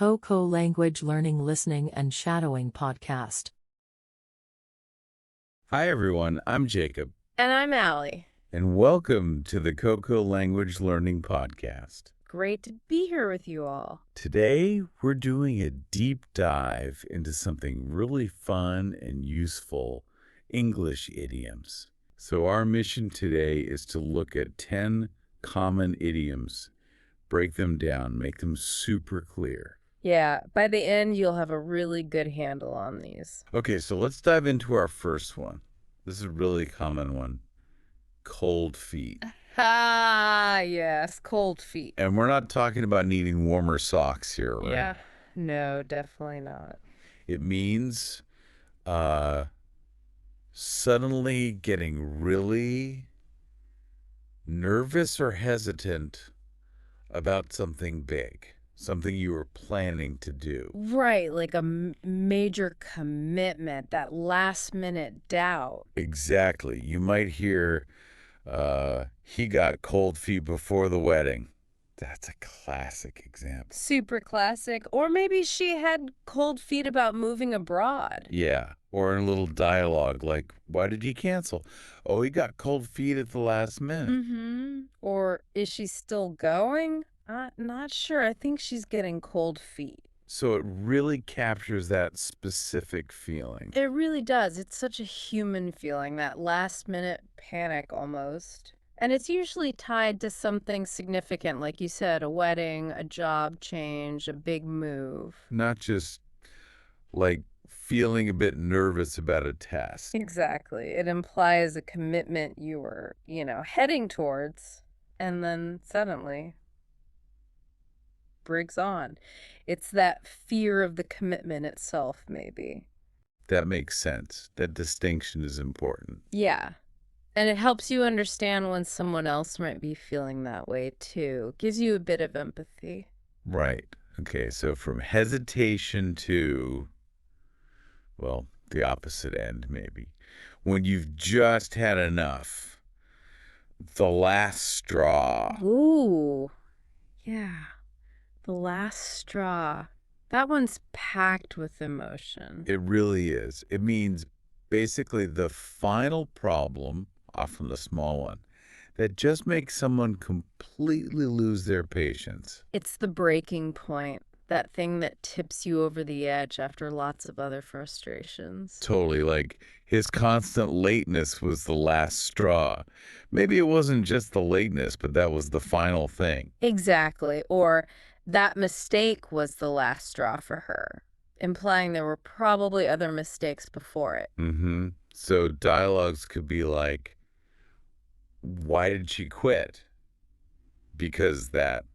KoKo Language Learning, Listening, and Shadowing podcast. Hi everyone, I'm Jacob, And I'm Allie. and welcome to the KoKo Language Learning Podcast. Great to be here with you all. Today, we're doing a deep dive into something really fun and useful, English idioms. So our mission today is to look at 10 common idioms, break them down, make them super clear. Yeah, by the end, you'll have a really good handle on these. Okay, so let's dive into our first one. This is a really common one. Cold feet. Ah, yes, cold feet. And we're not talking about needing warmer socks here, right? Yeah, no, definitely not. It means suddenly getting really nervous or hesitant about something big, something you were planning to do. Right, like a major commitment, that last minute doubt. Exactly. You might hear, he got cold feet before the wedding. That's a classic example. Super classic. Or maybe she had cold feet about moving abroad. Yeah. Or in a little dialogue like, why did he cancel? Oh, he got cold feet at the last minute. Mm-hmm. Or is she still going? Not sure. I think she's getting cold feet. So it really captures that specific feeling. It really does. It's such a human feeling, that last minute panic almost. And it's usually tied to something significant, like you said, a wedding, a job change, a big move. Not just like feeling a bit nervous about a test. Exactly. It implies a commitment you were, heading towards, and then suddenly breaks on. It's that fear of the commitment itself, maybe. That makes sense. That distinction is important. Yeah. And it helps you understand when someone else might be feeling that way, too. Gives you a bit of empathy. Right. Okay, so from hesitation to, well, the opposite end, maybe. When you've just had enough. The last straw. Ooh. Yeah. The last straw. That one's packed with emotion. It really is. It means basically the final problem, often the small one, that just makes someone completely lose their patience. It's the breaking point. That thing that tips you over the edge after lots of other frustrations. Totally, like his constant lateness was the last straw. Maybe it wasn't just the lateness, but that was the final thing. Exactly. Or that mistake was the last straw for her, implying there were probably other mistakes before it. Mm-hmm. So dialogues could be like, why did she quit? Because that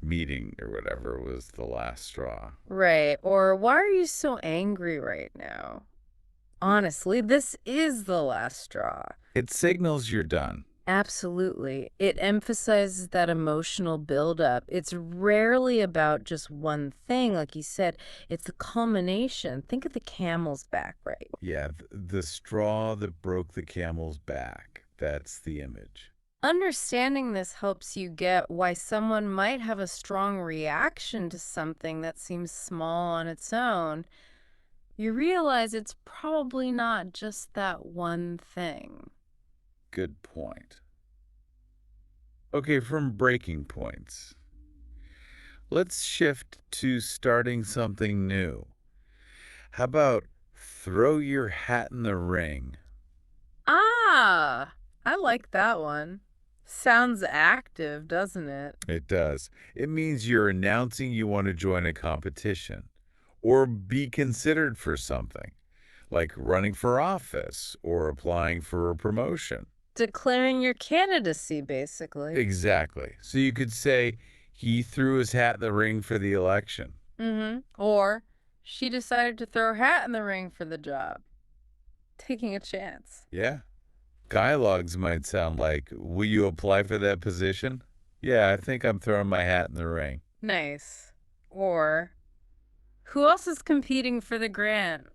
meeting or whatever was the last straw. Right. Or why are you so angry right now? Honestly, this is the last straw. It signals you're done. Absolutely. It emphasizes that emotional buildup. It's rarely about just one thing, like you said. It's the culmination. Think of the camel's back, right? Yeah, the straw that broke the camel's back. That's the image. Understanding this helps you get why someone might have a strong reaction to something that seems small on its own. You realize it's probably not just that one thing. Good point. Okay, from breaking points, let's shift to starting something new. How about throw your hat in the ring? Ah, I like that one. Sounds active, doesn't it? It does. It means you're announcing you want to join a competition or be considered for something, like running for office or applying for a promotion. Declaring your candidacy, basically. Exactly. So you could say he threw his hat in the ring for the election. Mm-hmm. Or she decided to throw her hat in the ring for the job. Taking a chance. Yeah. Dialogues might sound like, will you apply for that position? Yeah, I think I'm throwing my hat in the ring. Nice. Or, who else is competing for the grant?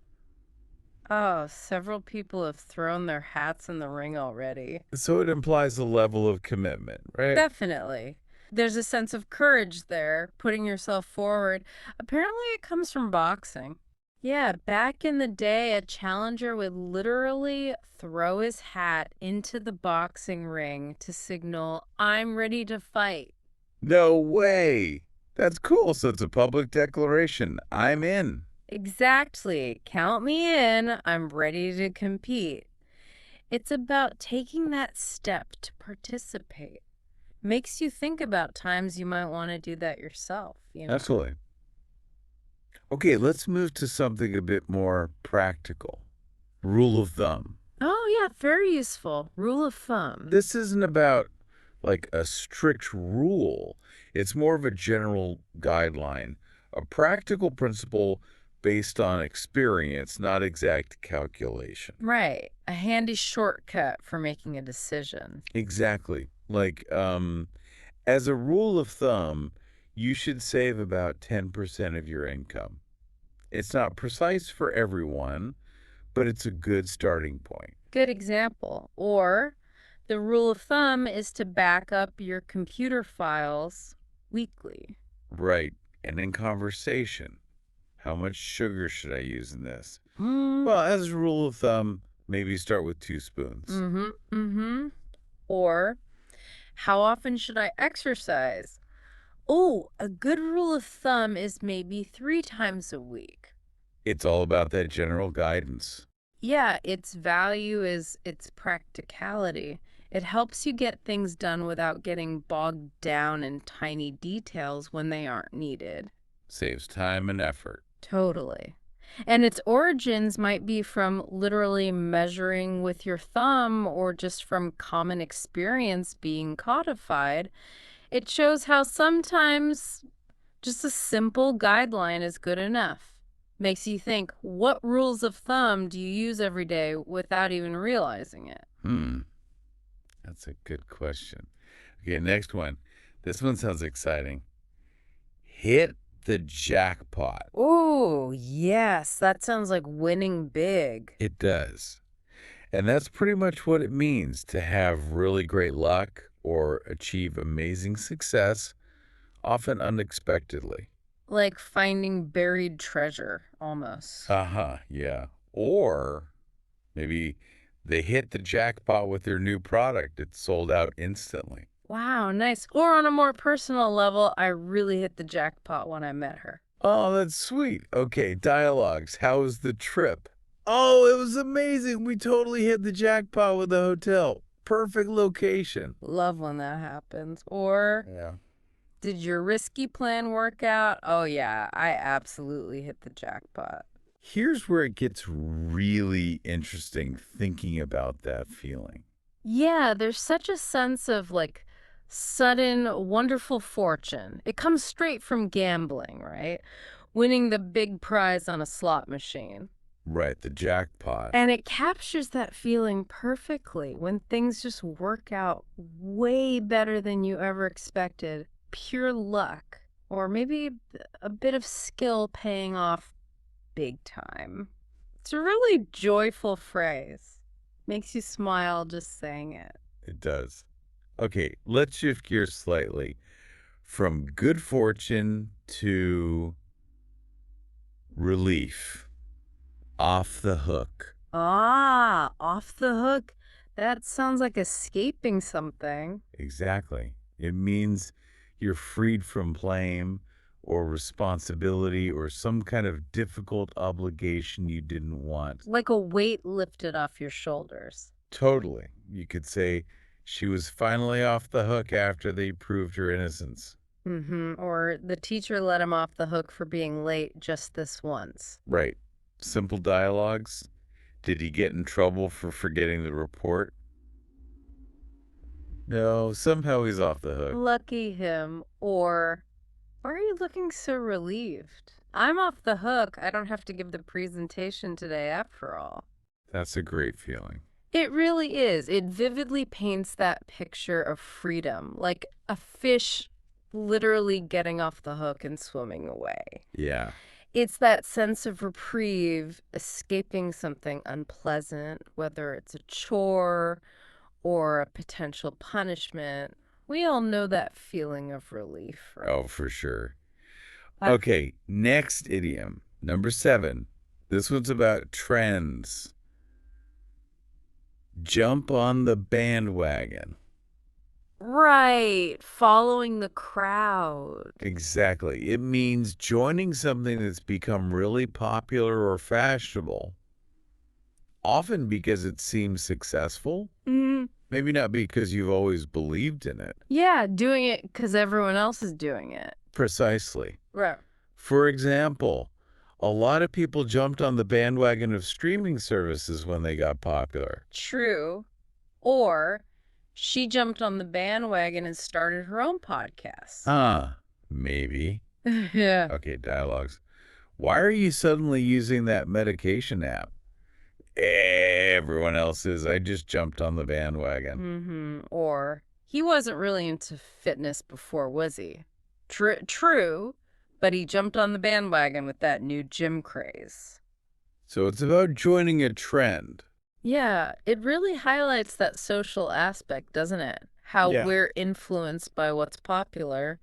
Oh, several people have thrown their hats in the ring already. So it implies a level of commitment, right? Definitely. There's a sense of courage there, putting yourself forward. Apparently, it comes from boxing. Yeah, back in the day, a challenger would literally throw his hat into the boxing ring to signal, I'm ready to fight. No way! That's cool. So it's a public declaration. I'm in. Exactly. Count me in. I'm ready to compete. It's about taking that step to participate. Makes you think about times you might want to do that yourself. Absolutely. Okay, let's move to something a bit more practical. Rule of thumb. Oh, yeah, very useful. Rule of thumb. This isn't about like a strict rule. It's more of a general guideline, a practical principle based on experience, not exact calculation. Right. A handy shortcut for making a decision. Exactly. As a rule of thumb, you should save about 10% of your income. It's not precise for everyone, but it's a good starting point. Good example. Or the rule of thumb is to back up your computer files weekly. Right. And in conversation, how much sugar should I use in this? Mm. Well, as a rule of thumb, maybe start with 2 spoons. Or how often should I exercise? Oh, a good rule of thumb is maybe 3 times a week. It's all about that general guidance. Yeah, its value is its practicality. It helps you get things done without getting bogged down in tiny details when they aren't needed. Saves time and effort. Totally. And its origins might be from literally measuring with your thumb or just from common experience being codified. It shows how sometimes just a simple guideline is good enough. Makes you think, what rules of thumb do you use every day without even realizing it? That's a good question. Okay, next one. This one sounds exciting. Hit the jackpot. Oh, yes. That sounds like winning big. It does. And that's pretty much what it means to have really great luck or achieve amazing success, often unexpectedly. Like finding buried treasure, almost. Yeah. Or maybe they hit the jackpot with their new product. It's sold out instantly. Wow, nice. Or on a more personal level, I really hit the jackpot when I met her. Oh, that's sweet. Okay, dialogues. How was the trip? Oh, it was amazing. We totally hit the jackpot with the hotel. Perfect location. Love when that happens. Or, Yeah. did your risky plan work out? Oh, yeah, I absolutely hit the jackpot. Here's where it gets really interesting thinking about that feeling. Yeah, there's such a sense of like sudden wonderful fortune. It comes straight from gambling, right? Winning the big prize on a slot machine. Right, the jackpot. And it captures that feeling perfectly when things just work out way better than you ever expected. Pure luck, or maybe a bit of skill paying off big time. It's a really joyful phrase. Makes you smile just saying it. It does. Okay, let's shift gears slightly from good fortune to relief. Off the hook. Ah, off the hook. That sounds like escaping something. Exactly. It means you're freed from blame or responsibility or some kind of difficult obligation you didn't want. Like a weight lifted off your shoulders. Totally. You could say she was finally off the hook after they proved her innocence. Or the teacher let him off the hook for being late just this once. Right. Simple dialogues. Did he get in trouble for forgetting the report? No, somehow he's off the hook. Lucky him. Or, why are you looking so relieved? I'm off the hook. I don't have to give the presentation today after all. That's a great feeling. It really is. It vividly paints that picture of freedom, like a fish literally getting off the hook and swimming away. Yeah. It's that sense of reprieve, escaping something unpleasant, whether it's a chore or a potential punishment We all know that feeling of relief, right? Oh, for sure. Uh, Okay, next idiom, number 7. This one's about trends. Jump on the bandwagon. Right, following the crowd. Exactly. It means joining something that's become really popular or fashionable, often because it seems successful, Mm, maybe not because you've always believed in it. yeah, doing it because everyone else is doing it. Precisely. Right. For example, a lot of people jumped on the bandwagon of streaming services when they got popular. True. Or she jumped on the bandwagon and started her own podcast. Maybe. Yeah. Okay, dialogues. Why are you suddenly using that medication app? Everyone else is. I just jumped on the bandwagon. Or he wasn't really into fitness before, was he? True, but he jumped on the bandwagon with that new gym craze. So it's about joining a trend. Yeah, it really highlights that social aspect, doesn't it? How Yeah. we're influenced by what's popular.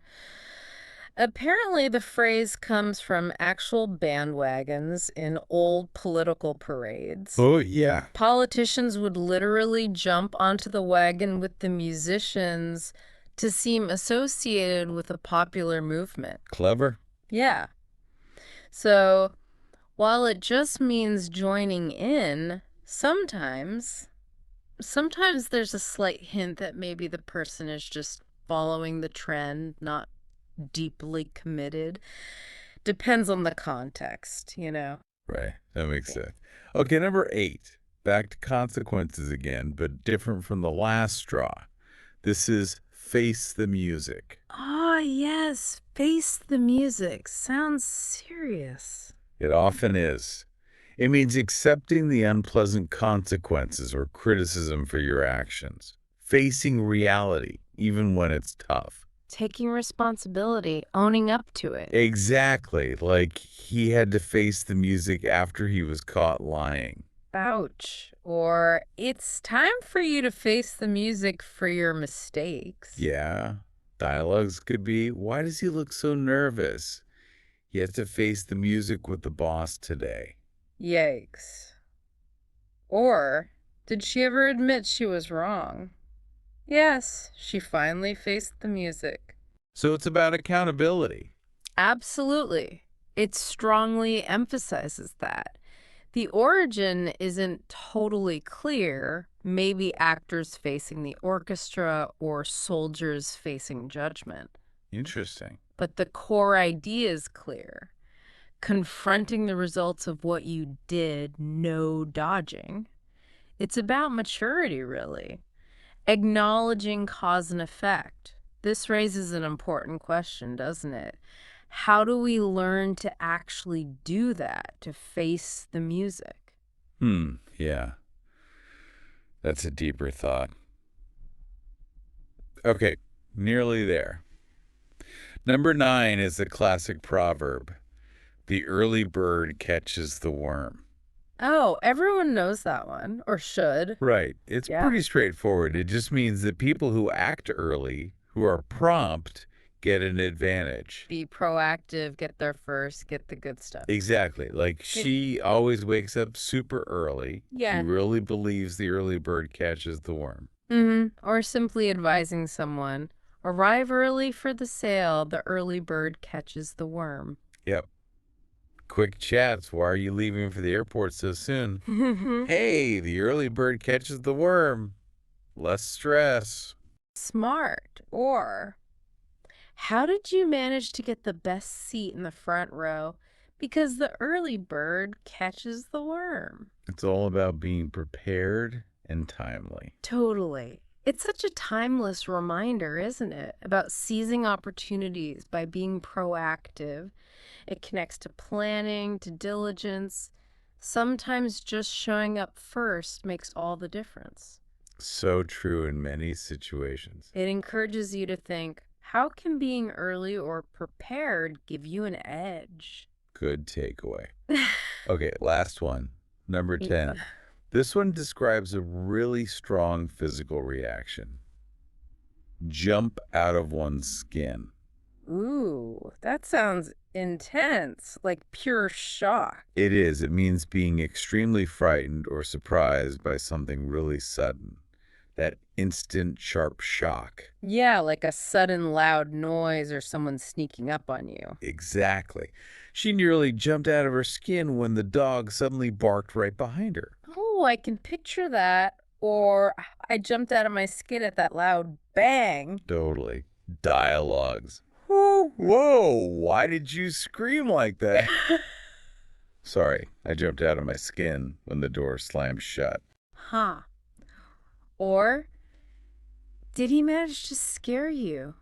Apparently, the phrase comes from actual bandwagons in old political parades. Oh, yeah. Politicians would literally jump onto the wagon with the musicians to seem associated with a popular movement. Clever. Yeah. So, while it just means joining in, sometimes there's a slight hint that maybe the person is just following the trend, not deeply committed. Depends on the context, you know? Right. That makes sense. Okay, number 8. Back to consequences again, but different from the last straw. This is face the music. Ah, yes. Face the music. Sounds serious. It often is. It means accepting the unpleasant consequences or criticism for your actions. Facing reality, even when it's tough. Taking responsibility, owning up to it. Exactly. Like he had to face the music after he was caught lying. Ouch. Or it's time for you to face the music for your mistakes. Yeah. Dialogues could be, why does he look so nervous? He has to face the music with the boss today. Yikes. Or did she ever admit she was wrong? Yes, she finally faced the music. So it's about accountability. Absolutely. It strongly emphasizes that. The origin isn't totally clear, maybe actors facing the orchestra or soldiers facing judgment. Interesting. But the core idea is clear. Confronting the results of what you did, no dodging. It's about maturity, really. Acknowledging cause and effect. This raises an important question, doesn't it? How do we learn to actually do that, to face the music? Yeah. That's a deeper thought. Okay, nearly there. Number 9 is the classic proverb. The early bird catches the worm. Oh, everyone knows that one, or should. Right. It's Yeah. pretty straightforward. It just means that people who act early, who are prompt, get an advantage. Be proactive, get there first, get the good stuff. Exactly. Like she always wakes up super early. Yeah. She really believes the early bird catches the worm. Or simply advising someone, arrive early for the sale, the early bird catches the worm. Yep. Quick chats. Why are you leaving for the airport so soon? Hey, the early bird catches the worm. Less stress. Smart. Or, how did you manage to get the best seat in the front row? Because the early bird catches the worm. It's all about being prepared and timely. Totally. It's such a timeless reminder, isn't it? About seizing opportunities by being proactive. It connects to planning, to diligence. Sometimes just showing up first makes all the difference. So true in many situations. It encourages you to think, how can being early or prepared give you an edge? Good takeaway. Okay, last one. Number 10. This one describes a really strong physical reaction. jump out of one's skin. Ooh, that sounds intense, like pure shock. It is. It means being extremely frightened or surprised by something really sudden. That instant, sharp shock. Yeah, like a sudden loud noise or someone sneaking up on you. Exactly. She nearly jumped out of her skin when the dog suddenly barked right behind her. Oh, I can picture that. Or I jumped out of my skin at that loud bang. Totally. Dialogues. Whoa, whoa, why did you scream like that? Sorry, I jumped out of my skin when the door slammed shut. Huh. Or did he manage to scare you?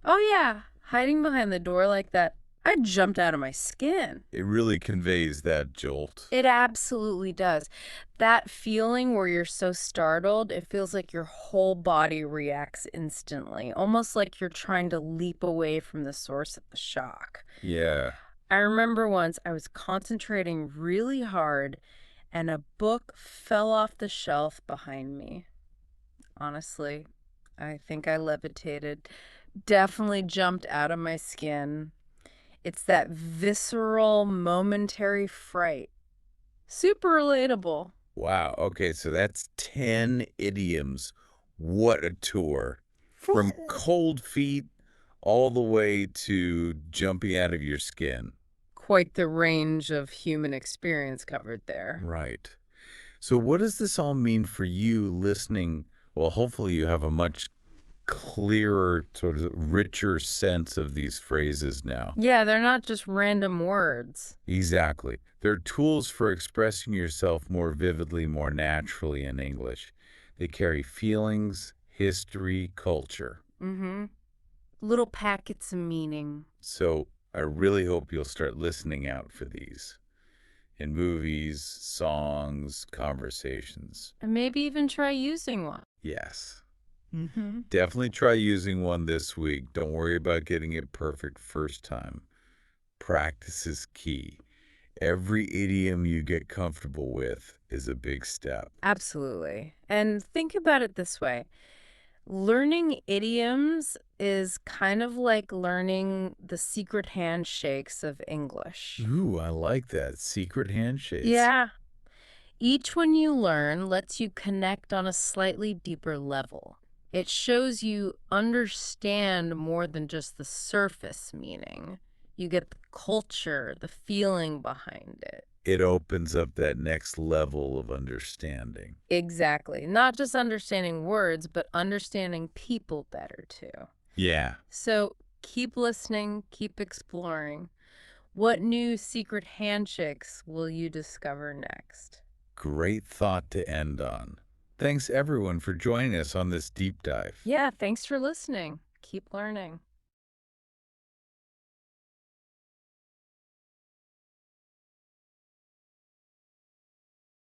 Oh, yeah, hiding behind the door like that, I jumped out of my skin. It really conveys that jolt. It absolutely does. That feeling where you're so startled, it feels like your whole body reacts instantly, almost like you're trying to leap away from the source of the shock. Yeah. I remember once I was concentrating really hard and a book fell off the shelf behind me. Honestly, I think I levitated. Definitely jumped out of my skin. It's that visceral, momentary fright. Super relatable. Wow. Okay, so that's 10 idioms. What a tour. From cold feet all the way to jumping out of your skin. Quite the range of human experience covered there. Right. So what does this all mean for you listening? Well, hopefully you have a much clearer, sort of richer sense of these phrases now. Yeah, they're not just random words. Exactly. They're tools for expressing yourself more vividly, more naturally in English. They carry feelings, history, culture. Mm-hmm. Little packets of meaning. So I really hope you'll start listening out for these in movies, songs, conversations. And maybe even try using one. Yes. Mm-hmm. Definitely try using one this week. Don't worry about getting it perfect first time. Practice is key. Every idiom you get comfortable with is a big step. Absolutely. And think about it this way. Learning idioms is kind of like learning the secret handshakes of English. Ooh, I like that. Secret handshakes. Yeah. Each one you learn lets you connect on a slightly deeper level. It shows you understand more than just the surface meaning. You get the culture, the feeling behind it. It opens up that next level of understanding. Exactly. Not just understanding words, but understanding people better too. Yeah. So keep listening, keep exploring. What new secret handshakes will you discover next? Great thought to end on. Thanks everyone for joining us on this deep dive. Yeah, thanks for listening. Keep learning.